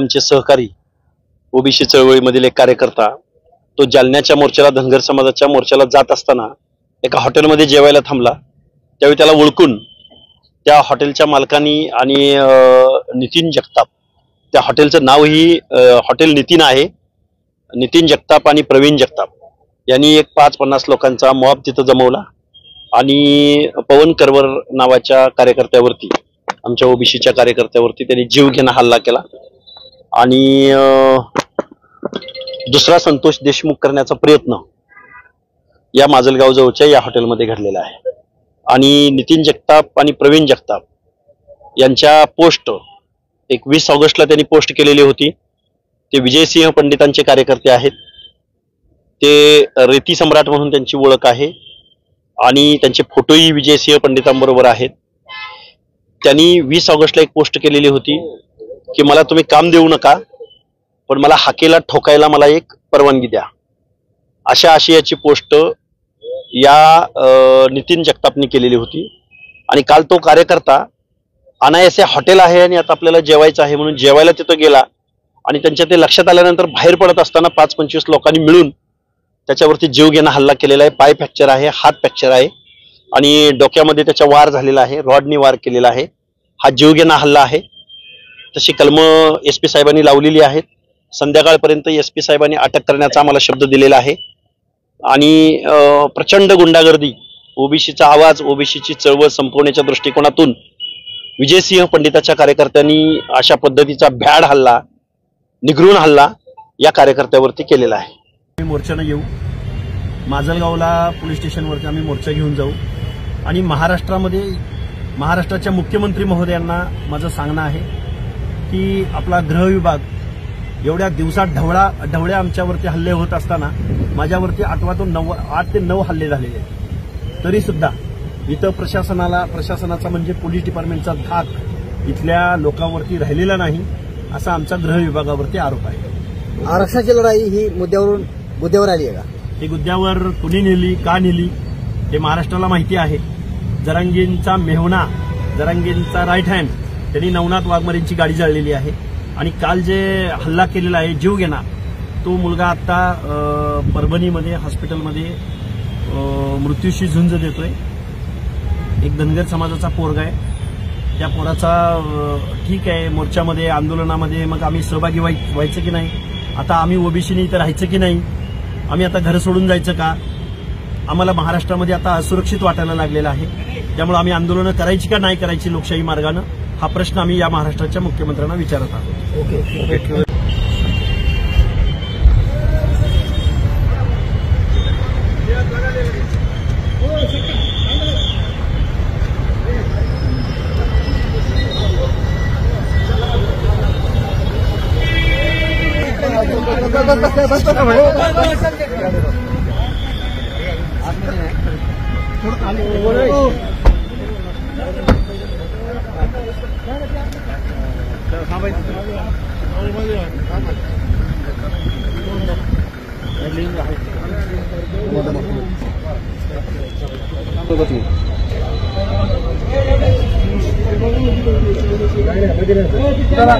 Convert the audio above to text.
आमचे सहकारी ओबीसी चळवळीमधील एक कार्यकर्ता तो जालन्याच्या मोर्चाला धनगर समाजाच्या मोर्चाला जात असताना एका हॉटेलमध्ये जेवायला थांबला। त्यावेळी त्याला ओळखून त्या हॉटेलच्या मालकांनी आणि नितीन जगताप, त्या हॉटेलचं नावही हॉटेल नितीन आहे, नितीन जगताप आणि प्रवीण जगताप यांनी एक 50-50 लोकांचा मॉब तिथं जमवला आणि पवन करवर नावाच्या कार्यकर्त्यावरती, आमच्या ओबीसीच्या कार्यकर्त्यावरती त्यांनी जीवघेणा हल्ला केला आणि दुसरा संतोष देशमुख करण्याचा प्रयत्न या माजलगाव जवळच्या या हॉटेलमध्ये घडलेला आहे। आणि नितीन जगताप आणि प्रवीण जगताप यांच्या पोस्ट एक 20 ऑगस्टला त्यांनी पोस्ट केलेली होती। ते विजयसिंह पंडितांचे कार्यकर्ते आहेत, ते रेती सम्राट म्हणून त्यांची ओळख आहे आणि त्यांचे फोटोही विजयसिंह पंडितांबरोबर आहेत। त्यांनी 20 ऑगस्टला एक पोस्ट केलेली होती की मला तुम्ही काम देऊ नका, पण मला हाकेला ठोकायला मला एक परवानगी द्या, अशा आशयाची पोस्ट या नितीन जगतापनी केलेली होती। आणि काल तो कार्यकर्ता अनायासे हॉटेल आहे आणि आता आपल्याला जेवायचं आहे म्हणून जेवायला तिथं गेला आणि त्यांच्या ते लक्षात आल्यानंतर बाहेर पडत असताना 5-25 लोकांनी मिळून त्याच्यावरती जीवघेणा हल्ला केलेला आहे। पाय फ्रॅक्चर आहे, हात फ्रॅक्चर आहे आणि डोक्यामध्ये त्याच्या वार झालेला आहे, रॉडनी वार केलेला आहे। हा जीवघेणा हल्ला आहे। तशी कलमं SP साहेबांनी लावलेली आहेत। संध्याकाळपर्यंत SP साहेबांनी अटक करण्याचा आम्हाला शब्द दिलेला आहे आणि प्रचंड गुंडागर्दी, ओबीसीचा आवाज, ओबीसीची चळवळ संपवण्याच्या दृष्टिकोनातून विजयसिंह पंडिताच्या कार्यकर्त्यांनी अशा पद्धतीचा भ्याड हल्ला, निगरून हल्ला या कार्यकर्त्यावरती केलेला आहे। आम्ही मोर्चाने येऊ, माजलगावला पोलीस स्टेशनवरती आम्ही मोर्चा घेऊन जाऊ आणि महाराष्ट्राच्या मुख्यमंत्री महोदयांना माझं सांगणं आहे की आपला गृह विभाग एवढ्या दिवसात ढवळ्या आमच्यावरती हल्ले होत असताना माझ्यावरती 8 ते 9 हल्ले झालेले आहेत। तरी सुद्धा इथं प्रशासनाचा म्हणजे पोलीस डिपार्टमेंटचा धाक इथल्या लोकांवरती राहिलेला नाही, असा आमचा गृह विभागावरती आरोप आहे। आरक्षणाची लढाई ही मुद्द्यावर आली आहे का? ही मुद्द्यावर कुणी नेली, का नेली हे महाराष्ट्राला माहिती आहे। जरांगींचा मेहना, जरांगींचा राईट हँड त्यांनी नवनाथ वाघमारेंची गाडी जाळलेली आहे आणि काल जे हल्ला केलेला आहे जीवघेणा, तो मुलगा आता परभणीमध्ये हॉस्पिटलमध्ये मृत्यूशी झुंज देतोय। एक धनगर समाजाचा पोरगा आहे, त्या पोराचा ठीक आहे मोर्चामध्ये आंदोलनामध्ये मग आम्ही सहभागी व्हायचं की नाही, आता आम्ही ओबीसीने इथं राहायचं की नाही, आम्ही आता घर सोडून जायचं का, आम्हाला महाराष्ट्रामध्ये आता असुरक्षित वाटायला लागलेलं आहे। त्यामुळे आम्ही आंदोलनं करायची का नाही करायची लोकशाही मार्गानं, हा प्रश्न आम्ही या महाराष्ट्राच्या मुख्यमंत्र्यांना विचारत आहोत। ओके। चला